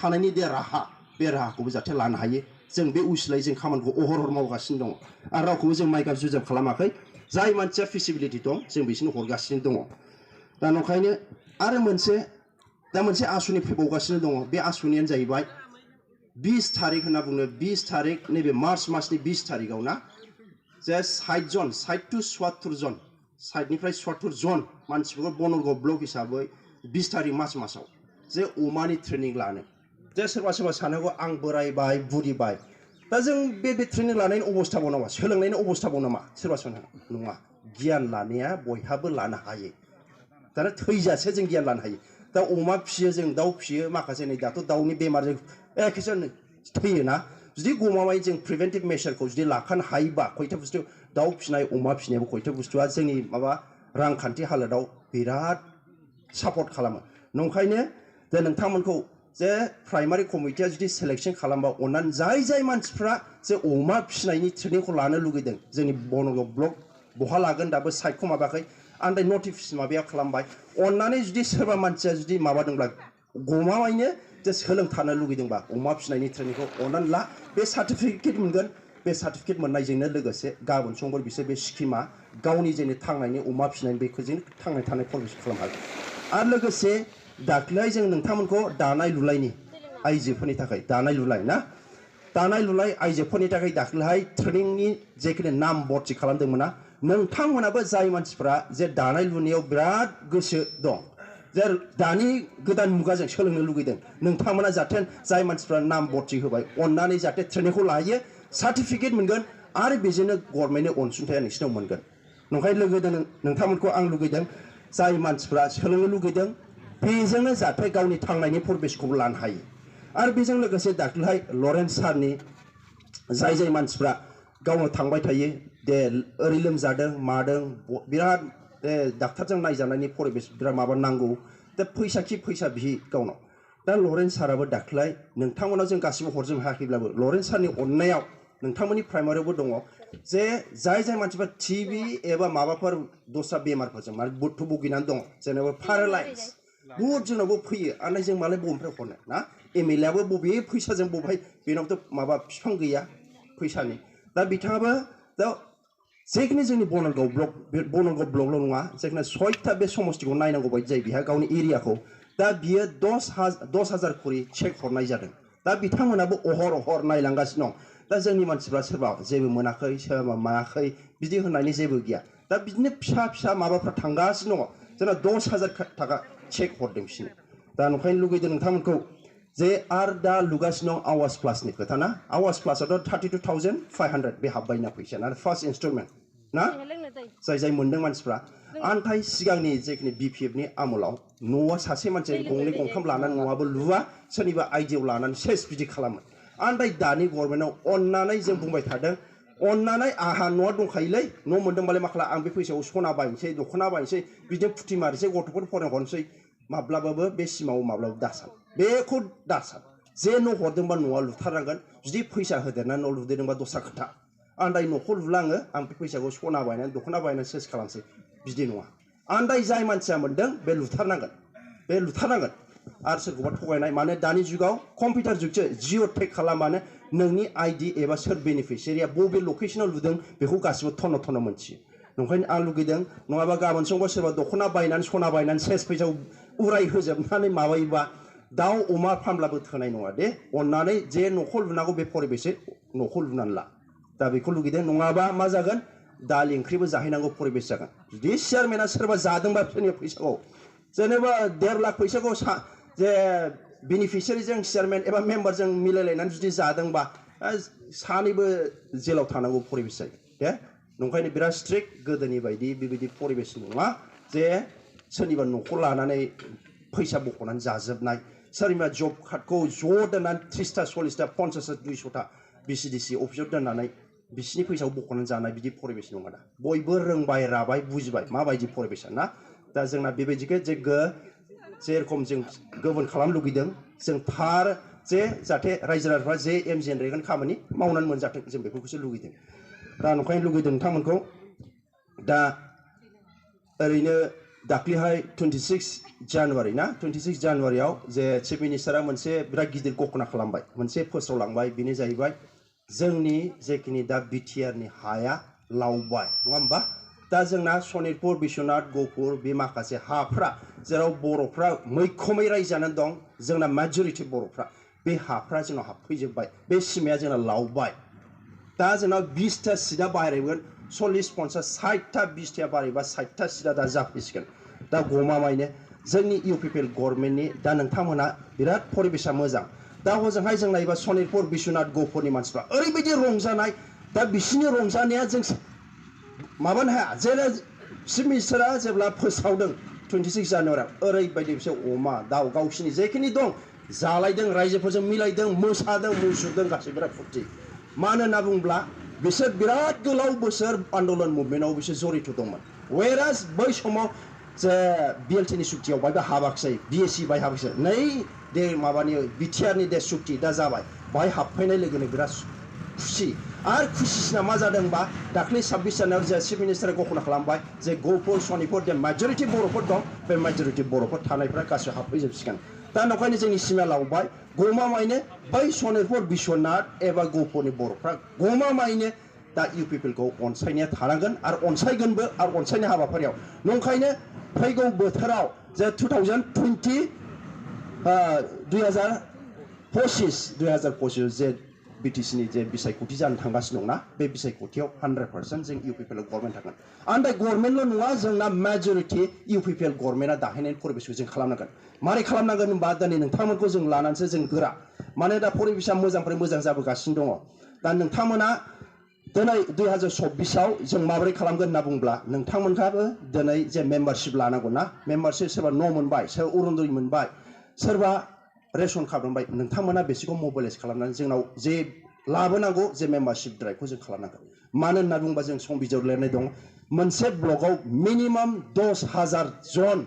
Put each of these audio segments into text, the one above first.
थानायनि दे राहा बे राहाखौबो जाहाथे लानो हायो जों बे उसिलाय जों खामानिखौ अहरहर मावगासिनो दङ आरो रावखौबो जों माइगाब जुजाब खालामाखै जाय मानसिया फिसिबिलिटि दं जों बिसोरनो हरगासिनो दङ दा नंखायनो आरो मोनसे आसुनि फैबावगासिनो दङ बे आसुनियानो जाहैबाय 20 तारिख होनना बुङो 20 तारिख नैबे मार्च मासनि 20 तारिखआव ना जे 60 to 70 जन 60निफ्राय 70 जन मानसिफोरखौ बनरगाव ब्लक हिसाबै 20 तारिख मार्च मासाव जे अमानि ट्रेनिं लानो जे सोरबा सानोगौ आं बोरायबाय बुरिबाय दा जों बे ट्रेनिं लानायनि अबस्थाबाव नामा सोलोंनायनि अबस्थाबाव नामा सोरबा सानो नङा गियान लानाया बयहाबो लानो हायो दा थैजासे जों गियान लानो हायो दा अमा फिसियो जों दाउ फिसियो माखासे नै दाथ' दाउनि बेमारजों एखेसन थैयोना जुदि गमामाय जों प्रिभेन्टिभ मेजारखौ जुदि लाखानो हायोबा खयथा बुस्थु दाउ फिसिनाय अमा फिसिनायाबो खयथा बुस्थुआ जोंनि माबा रांखान्थि हालोदाव बिराद सापर्ट खालामो नंखायनो जे नोंथांमोनखौ जे प्राइमारि कमिटिया जुदि सिलेक्शन खालामबा अननानै जाय मानसिफ्रा जे अमा फिसिनायनि ट्रेनिंखौ लानो लुगैदों जोंनि बनरगाव ब्लक बहा लागोन दाबो साइटखौ माबाखै आन्दाय नटिफिकेसन माबाया खालामबाय अननानै जुदि सोरबा मानसिया जुदि माबादोंब्ला गमामायैनो जे सोलोंथारनो लुगैदोंबा अमा फिसिनायनि ट्रेनिंखौ अननानै ला बे सार्टिफिकेट मोनगोन बे सार्टिफिकेट मोननायजोंनो लोगोसे गाबोन समफोर बिसोर बे स्किमा गावनि जोंनि थांनायनि अमा फिसिनायनि बेखौ जों थांनानै थानाय प्रमिस खालामनो हागोन आरो लोगोसे दाख्लैहाय जों नोंथांमोनखौ दानाय लुनायनि आइजोफोरनि थाखाय दानाय लुनाय ना दानाय लुनाय आइजोफोरनि थाखाय दाख्लैहाय ट्रेनिंनि जेखिनि नाम भर्ति खालामदोंमोन ना नोंथांमोनाबो जाय मानसिफ्रा जे दानाय लुनायाव बिराद गोसो दं जे दानि गोदान मुगाजों सोलोंनो लुगैदों नोंथांमोना जाहाथे जाय मानसिफ्रा नाम भर्ति होबाय अननानै जाहाथे ट्रेनिंखौ लायो सार्टिफिकेट मोनगोन आरो बेजोंनो गभर्नमेन्टनि अनसुंथाया नोंसिनाव मोनगोन नंखाय लुगैदों नोंथांमोनखौ आं लुगैदों जाय मानसिफ्रा सोलोंनो लुगैदों बेजोंनो जाहाथे गावनि थांनायनि प्रबेशखौबो लानो हायो आरो बेजों लोगोसे दाख्लैहाय लरेन्स सारनि जाय मानसिफ्रा गावनो थांबाय थायो दे ओरै लोमजादों मादों बिराद डाक्टारजों नायजानायनि परिबेश बिराद माबा नांगौ दा फैसा बिहि गावनाव दा लरेन्स साराबो दाख्लै नोंथांमोनाव जों गासिबो हरजोबनो हायाखैब्लाबो लरेन्स सारनि अननायाव नोंथांमोननि प्राइमारियावबो दङ जे जाय मानसिफ्रा टिबि एबा माबाफोर दस्रा बेमारफोरजों माने बुद्धि भुगिनानै दङ जेनेबा पेरालाइज बुहुद जोंनावबो फैयो आरो जों मालाय बबेनिफ्राय हरनो ना एमएलएआबो बबे फैसाजों बबेहाय बेनावथ' माबा बिफां गैया फैसानि दा बिथाङाबो दा जेखिनि जोंनि बनरगाव ब्लकल' नङा जेखिनि 6टा बे समस्तिखौ नायनांगौ बायदि जायो बिहा गावनि एरियाखौ दा बियो 10,000 करि चेक हरनाय जादों दा बिथांमोनाबो अहर नायलांगासिनो दं दा जोंनि मानसिफ्रा सोरबा जेबो मोनाखै सोरबा मायाखै बिदि होननायनि जेबो गैया दा बिदिनो फिसा माबाफ्रा थांगासिनो दङ जोंना 10,000 थाखा चेक हरदों बिसोरनो दा नंखायनो लुगैदों नोंथांमोनखौ जे आरो दा लुगासिनो दं आवास प्लासनि खोथा ना आवास प्लासआथ' 32,500 बे हाबबायना फैसाया आरो फार्स्ट इनस्टलमेन्ट ना जाय मोनदों मानसिफ्रा आन्थाय सिगांनि जेखिनि बिपिएफनि आमोलाव न'आ सासे मानसि गंनै गंथाम लानानै न'आबो लुवा सोरनिबा आइडियाव लानानै सेस बिदि खालामो आन्थाय दानि गभर्नमेन्टआव अननानै जों बुंबाय थादों अननानै आहा न'आ दंखायोलै न' मोनदोंबालाय मा खाला आं बे फैसायाव सना बायनोसै दख'ना बायनोसै बिदिनो फुथि मारिसै गथ'फोर फरायहरनोसै माब्लाबाबो बे सिमाव माब्लाबा दासान बेखौ दासान जे न' हरदोंबा न'आ लुथारनांगोन जुदि फैसा होदेरनानै न' लुदेरदोंबा दस्रा खोथा आन्दाय न'खौ लुलाङो आं बे फैसाखौ सना बायनानै दख'ना बायनानै सेस खालामसै बिदि नङा आन्दाय जाय मानसिया मोनदों बे लुथारनांगोन आरो सोरखौबा थगायनाय माने दानि जुगाव कम्पिउटार जुगसो जिअ टेग खालामबानो नोंनि आइडि एबा सोर बेनिफिसियारिया बबे लकेसनाव लुदों बेखौ गासिबो थन्न मोनथियो नंखायनो आं लुगैदों नङाबा गाबोन समबा सोरबा दख'ना बायनानै सना बायनानै सेस फैसायाव उराय होजोबनानै माबायोबा दाउ अमा फानब्लाबो थोनाय नङा दे अननानै जे न'खौ लुनांगौ बे परिबेसै न'खौ लुनानै ला दा बेखौ लुगैदों नङाबा मा जागोन दाल ओंख्रिबो जाहैनांगौ परिबेस जागोन जुदि चेयारमेना सोरबा जादोंबा सोरनि फैसाखौ जेनेबा 1.5 लाख फैसाखौ जे बेनिफिसियारिजों चेयारमेन एबा मेम्बारजों मिलायलायनानै जुदि जादोंबा सानैबो जेलाव थानांगौ परिबेस जायो दे नंखायनो बिराद स्ट्रिक्ट गोदोनि बायदि बेबायदि परिबेस नङा जे सोरनिबा न'खौ लानानै फैसा बख'नानै जाजोबनाय सोरनिबा जब कार्डखौ ज' दोननानै 30टा 40टा 50टा 200टा बिसिडिसि अफिसाव दोननानै बिसिनि फैसाखौ बख'नानै जानाय बिदि परिबेस नङा दा बयबो रोंबाय राबाय बुजिबाय माबायदि परिबेसा ना दा जोंना बेबायदिखौ जेरखम जों गुबुन खालामनो लुगैदों जों थार जे जाहाथे रायजो राजाफ्रा जे एम जेनेरेगोन खामानि मावनानै मोनजाथों जों बेफोरखौसो लुगैदों दा नंखायनो लुगैदों नोंथांमोनखौ दा ओरैनो दाख्लिहाय 26 जानुवारि ना 26 जानुवारियाव जे चिफ मिनिस्टारा मोनसे बिराद गिदिर घोषणा खालामबाय मोनसे फोसावलांबाय बेनो जाहैबाय जोंनि जेखिनि दा बिटिआरनि हाया लावबाय नङा होमबा दा जोंना सनितपुर बिश्वनाथ गहपुर बे माखासे हाफ्रा जेराव बर'फ्रा मैखोमै रायजानानै दं जोंना मेजरिटी बर'फ्रा बे हाफ्रा जोंनाव हाबफैजोबबाय बे सिमाया जोंना लावबाय दा जोंनाव 20टा सिटआ बारायगोन 40-50 60टा 20टा बारायबा 60टा सिटआ दा जाफैसिगोन दा गमामायैनो जोंनि UPPL गभर्नमेन्टनि दा नोंथांमोना बिराद परिबेसा मोजां दा हजोंहाय जों नायोबा सनितपुर बिश्वनाथ गहपुरनि मानसिफ्रा ओरैबायदि रंजानाय दा बिसिनि रंजानाया जों माबानो हाया जेरै चिफ मिनिस्टारा जेब्ला फोसावदों 26 जानुवारियाव ओरैबायदि बिसोर अमा दाउ गावसिनि जेखिनि दं जालायदों रायजोफोरजों मिलायदों मोसादों मुसुरदों गासैबो बिराद फुर्ति मानो होनना बुङोब्ला बिसोर बिराद गोलाव बोसोर आन्दलन मुभमेन्टआव बिसोर जरित दंमोन वेरास बै समाव जे BLTनि सुक्तियाव बायबो हाबाखसै BSc बाय हाबाखसै नै दे माबानि बिटिआरनि दे सुक्ति दा जाबाय बाय हाबफैनाय लोगोनो बिराद खुसि आरो खुसिसिना मा जादोंबा दाख्लै 26 जानुवारि जे चिफ मिनिस्टारा घोषणा खालामबाय जे गहपुर सनितपुर जे मेजरिटी बर'फोर दं बे मेजरिटी बर'फोर थानायफ्रा गासैबो हाबफैजोबसिगोन दा नंखायनो जोंनि सिमाया लावबाय गमामायैनो बै सनितपुर बिश्वनाथ एबा गहपुरनि बर'फ्रा गमामायैनो दा UPPL खौ अनसायनाया थानांगोन आरो अनसायगोनबो आरो अनसायनाय हाबाफारियाव नंखायनो फैगौ बोथोराव जे 2025 जे BTCनि जे बिसायख'थि जानो थांगासिनो दंना बे बिसायख'थियाव 100% जों UPPL गभर्नमेन्ट थागोन आन्दाय गभर्नमेन्टल' नङा जोंना मेजरिटी UPPL गभर्नमेन्टआ दाहैनायनि परिबेसखौ जों खालामनांगोन मारै खालामनांगोन होनबा दिनै नोंथांमोनखौ जों लानानैसो जों गोरा माने दा परिबेसा मोजांनिफ्राय मोजां जाबोगासिनो दङ दा नोंथांमोना दिनै 2024आव जों माबोरै खालामगोन होनना बुंब्ला नोंथांमोनहाबो दिनै जे मेम्बारशिप लानांगौ ना मेम्बारशिप सोरबा न' मोनबाय सोरबा अरुनदय मोनबाय सोरबा रेशन कार्ड मोनबाय नोंथांमोना बेसिखौ मोबिलाइज खालामनानै जोंनाव जे लाबोनांगौ जे मेम्बारशिप ड्राइभखौ जों खालामनांगोन मानो होनना बुंबा जों संबिजिराव लिरनाय दं मोनसे ब्लकआव मिनिमाम 10,000 जन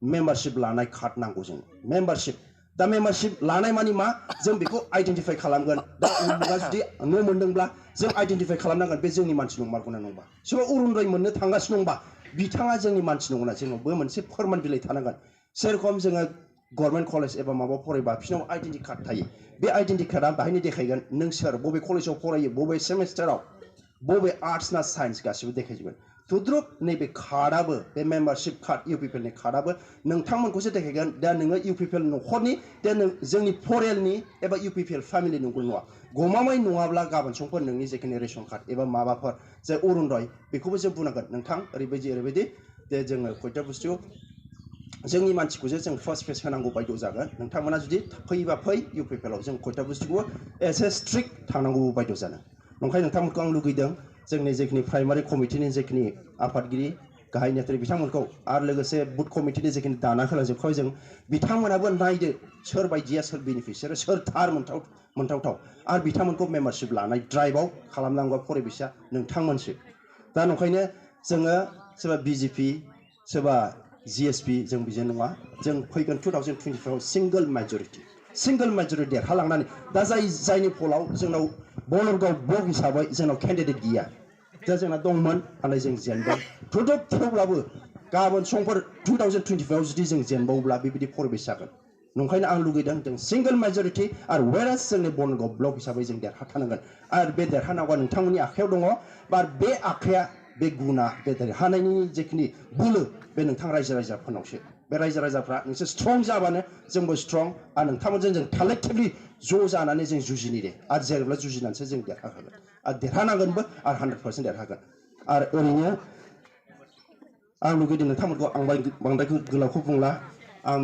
मेम्बारशिप लानाय कार्ड नांगौ जों मेम्बारशिप दा मेम्बारशिप लानाय मानि मा जों बेखौ आइडेन्टिफाइ खालामगोन दा उमुगा जुदि न' मोनदोंब्ला जों आइडेन्टिफाइ खालामनांगोन बे जोंनि मानसि नंमारगौना नङा सोरबा अरुनदय मोननो थांगासिनो दंबा बिथाङा जोंनि मानसि नंगौना जोंनावबो मोनसे फोरमान बिलाइ थानांगोन सेरखम जोङो गभर्नमेन्ट कलेज एबा माबा फरायबा बिसोरनाव आइडेन्टि कार्ड थायो बे आइडेन्टि कार्डआ बाहायनो देखायगोन नों सोर बबे कलेजाव फरायो बबे सेमेस्टाराव बबे आर्ट्स ना साइन्स गासिबो देखायजोबगोन थुद्रुक नैबे कार्डआबो बे मेम्बारशिप कार्ड UPPLनि कार्डआबो नोंथांमोनखौसो देखायगोन दा नोङो UPPL न'खरनि दा जोंनि फरेलनि एबा UPPL फेमिलि नंगौ नङा गमामायै नङाब्ला गाबोन समफोर नोंनि जेखिनि रेशन कार्ड एबा माबाफोर जे अरुनदय बेखौबो जों बुंनांगोन नोंथां ओरैबायदि दे जोङो खयथा बुस्थु जोंनि मानसिखौसो जों फार्स्ट फेस होनांगौ बायद' जागोन नोंथांमोना जुदि फैबा फै UPPLआव जों खयथा बुस्थुखौ एसे स्ट्रिक्ट थांनांगौ बायद' जानो ओंखायनो नोंथांमोनखौ आं लुगैदों जोंनि जेखिनि प्राइमारि कमिटिनि जेखिनि आफादगिरि गाहाय नेतारि बिथांमोनखौ आरो लोगोसे बुथ कमिटिनि जेखिनि दाना होलांजोबखाबाय जों बिथांमोनाबो नायदो सोर बायदिया सोर बेनिफिसियारि सोर थार मोनथावथाव आरो बिथांमोनखौ मेम्बारशिप लानाय ड्राइभआव खालामनांगौ परिबेसा नोंथांमोनसो दा नंखायनो जोङो सोरबा BJP सोरबा GSP जों बिजों नङा जों फैगोन 2025 सिंगल मेजरिटी देरहालांनानै दा जायनि फलाव जोंनाव बनरगाव ब्लक हिसाबै जोंनाव केन्डिडेट गैया दा जोंना दंमोन नाथाय जों जेनबाय थेवब्लाबो गाबोन समफोर 2025 जुदि जों जेनबावब्ला बेबायदि परिबेस जागोन नंखायनो आं लुगैदों जों सिंगल मेजरिटी आरो वेरास जोंनि बनरगाव ब्लक हिसाबै जों देरहाथारनांगोन आरो बे देरहानांगौआ नोंथांमोननि आखायाव दङ बा बे आखाया बे गुना बे देरहानायनि जेखिनि बोलो बे नोंथां रायजो-राजाफोरनावसो बे रायजो-राजाफ्रा नोंसोर स्ट्रं जाबानो जोंबो स्ट्रं आरो नोंथांमोनजों जों कालेक्टिभलि ज' जानानै जों जुजिनि दे आरो जेरैब्ला जुजिनानैसो जों देरहागोन आरो देरहानांगोनबो आरो 100% देरहागोन आरो ओरैनो आं लुगैदों नोंथांमोनखौ आं बांद्राय गोलावखौ बुंला आं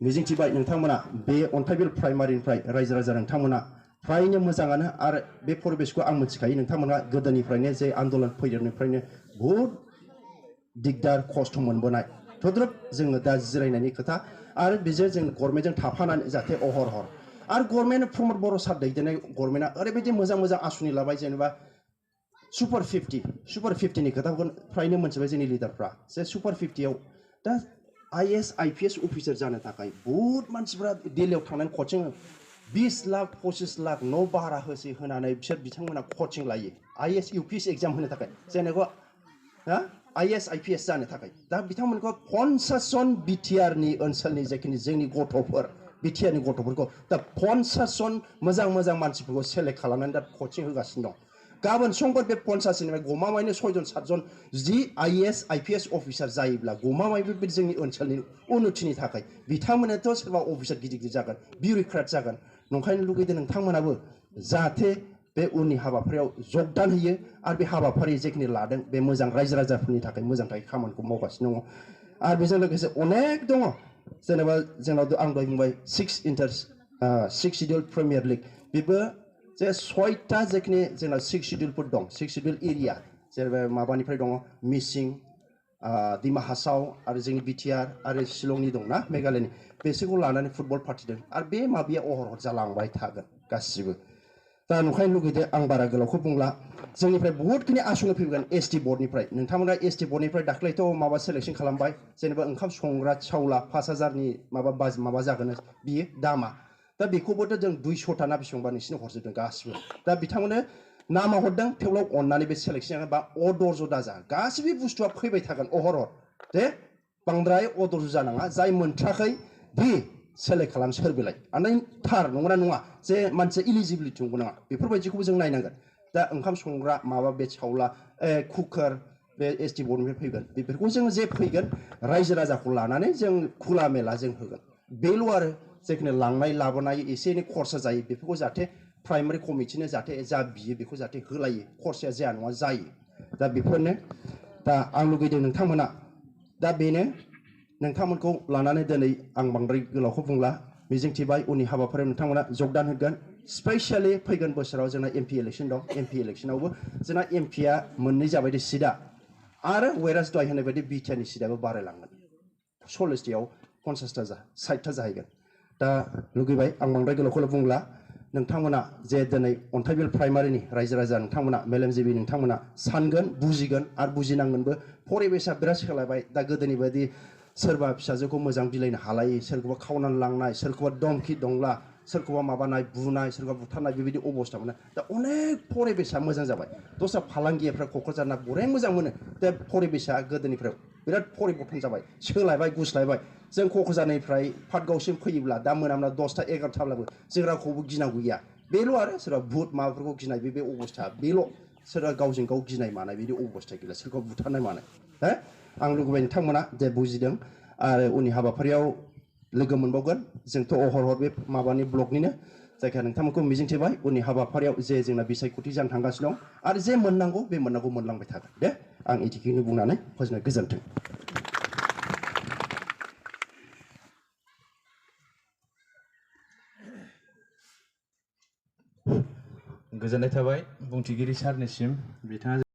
मिजिंथिबाय नोंथांमोना बे अन्थाइबिल प्राइमारिनिफ्राय रायजो-राजा नोंथांमोना फ्रायनो मोजाङानो आरो बे परिबेसखौ आं मिथिखायो नोंथांमोना गोदोनिफ्रायनो जे आन्दलन फैदेरनिफ्रायनो बहुद दिगदार खस्थ' मोनबोनाय थुद्रुब जोङो दा जिरायनायनि खोथा आरो बेजों जों गभर्नमेन्टजों थाफानानै जाहाथे अहरहर आरो गभर्नमेन्ट प्रमद बर' सार दैदेननाय गभर्नमेन्टआ ओरैबायदि मोजां आसुनि लाबाय जेनेबा सुपार 50नि खोथाखौ फ्रायनो मोनथिबाय जोंनि लिडारफ्रा जे सुपार 50आव दा IAS IPS अफिसार जानो थाखाय बहुद मानसिफ्रा दिल्लीयाव थांनानै कचिं 20 लाख 25 लाख न' भारा होनानै बिथांमोना कचिं लायो IAS UPS एग्जाम होनो थाखाय जेनेबा IS IPS जानो थाखाय दा बिथांमोनखौ 50 जन BTR नि ओनसोलनि जाखिनि जोंनि गथ'फोर BTR नि गथ'फोरखौ दा 50 जन मोजां मानसिफोरखौ सेलेक्ट खालामनानै दा कचिं होगासिनो दं गाबोन समफोर बे 50 निफ्राय गमामायैनो 6 जन 7 जन जुदि IS IPS अफिसार जायोब्ला गमामायैबो बे जोंनि ओनसोलनि उन्नतिनि थाखाय बिथांमोनाथ' सोरबा अफिसार गिदिर जागोन बिउरोक्रेट जागोन नंखायनो लुगैदों नोंथांमोनाबो जाहाथे बे उननि हाबाफारियाव जगदान होयो आरो बे हाबाफारि जेखिनि लादों बे मोजां रायजो राजाफोरनि थाखाय मोजां थाखाय खामानिखौ मावगासिनो दङ आरो बेजों लोगोसे अनेक दङ जेनेबा जोंनाव आं दहाय बुंबाय 6 शिडिउल प्रिमियार लिग बेबो जे 6टा जेखिनि जोंनाव 6 शिडिउलफोर दं 6 शिडिउल एरिया जेनेबा माबानिफ्राय दङ मिसिं दिमा हासाव आरो जोंनि BTR आरो शिलंनि दंना मेघालयनि बेसोरखौ लानानै फुटबल फाटिदों आरो बे माबाया अहरह जालांबाय थागोन गासिबो दा नंखायनो लुगैदो आं बारा गोलावखौ बुंला जोंनिफ्राय बहुतखिनि आसुनि फैगोन ST बर्डनिफ्राय नोंथांमोना ST बर्डनिफ्राय दाख्लैथ' माबा सेलेक्सन खालामबाय जेनेबा ओंखाम संग्रा चावला 5000नि माबा जागोन बियो दामा दा बेखौबोथ' जों 200 टा ना बेसेबांबा नोंसिनो हरजोबदों गासिबो दा बिथांमोननो नामा हरदों थेवब्लाबो अननानै बे सेलेक्सन जागोन बा अदर्ज दाजा गासिबो बुस्थुआ फैबाय थागोन अहरह दे बांद्राय अदर्ज जानाङा जाय मोनथ्राखै बे सेलेक्ट खालाम सोरबेलाय आंनाय थार नंगौना नङा जे मानसिया इलिजिबिलिटि नंगौ नङा बेफोरबायदिखौबो जों नायनांगोन दा ओंखाम संग्रा माबा बे चावला कुकार बे ST बर्डनिफ्राय फैगोन बेफोरखौ जों जे फैगोन रायजो राजाखौ लानानै जों खुला मेला जों होगोन बेल' आरो जेखिनि लांनाय लाबोनाय एसे एनै खरसा जायो बेफोरखौ जाहाथे प्राइमारि कमिटिनो जाहाथे जा बियो बेखौ जाहाथे होलायो खरसाया जाया नङा जायो दा बेफोरनो दा आं लुगैदों नोंथांमोना दा बेनो नोंथांमोनखौ लानानै दिनै आं बांद्राय गोलावखौ बुंला मिजिंथिबाय उननि हाबाफारियाव नोंथांमोना जगदान होगोन स्पेसियेलि फैगोन बोसोराव जोंना MP इलेक्सन दं MP इलेक्सनावबो जोंना MPया मोननै जाबाय दे सिटआ आरो वेरास दहाय होनाय बायदि BTR नि सिटआबो बारायलांगोन 40टायाव 50टा 60टा जाहैगोन दा लुगैबाय आं बांद्राय गोलावखौल' बुंला नोंथांमोना जे दिनै अन्थाइबिल प्राइमारिनि रायजो राजा नोंथांमोना मेलेमजिबि नोंथांमोना सानगोन बुजिगोन आरो बुजिनांगोनबो परिबेसा बिराद सोलायबाय दा गोदोनि बायदि सोरबा फिसाजोखौ मोजां बिलाइनो हालायै सोरखौबा खावनानै लांनाय सोरखौबा दमखि दंला सोरखौबा माबानाय बुनाय सोरखौबा बुथारनाय बेबायदि अबस्था मोनो दा अनेक परिबेसा मोजां जाबाय दस्रा फालांगिफ्रा क'क्राझारना बरें मोजां मोनो दा परिबेसा गोदोनिफ्राय बिराद परिबर्तन जाबाय सोलायबाय गुस्लायबाय जों क'क्राझारनिफ्राय पाटगावसिम फैयोब्ला दा मोनामोना 10टा 11टाब्लाबो जों रावखौबो गिनांगौ गैया बेल' आरो सोरबा भुट माबाफोरखौ गिनाय बे अबस्था बेल' सोरबा गावजों गाव गिनाय मानाय बिदि अबस्था गैला सोरखौ बुथारनाय मानाय हो आं लुगैबाय नोंथांमोना जे बुजिदों आरो उननि हाबाफारियाव लोगो मोनबावगोन जोंथ' अहरह बे माबानि ब्लकनिनो जायखिया नोंथांमोनखौ मिजिंथिबाय उननि हाबाफारियाव जे जोंना बिसायख'थि जानो थांगासिनो दं आरो जे मोननांगौ बे मोननांगौ मोनलांबाय थागोन दे आं एथिखेनो बुंनानै फोजोबनाय गोजोन्थों गोजोननाय थाबाय बुंथिगिरि सारनिसिम बिथाङा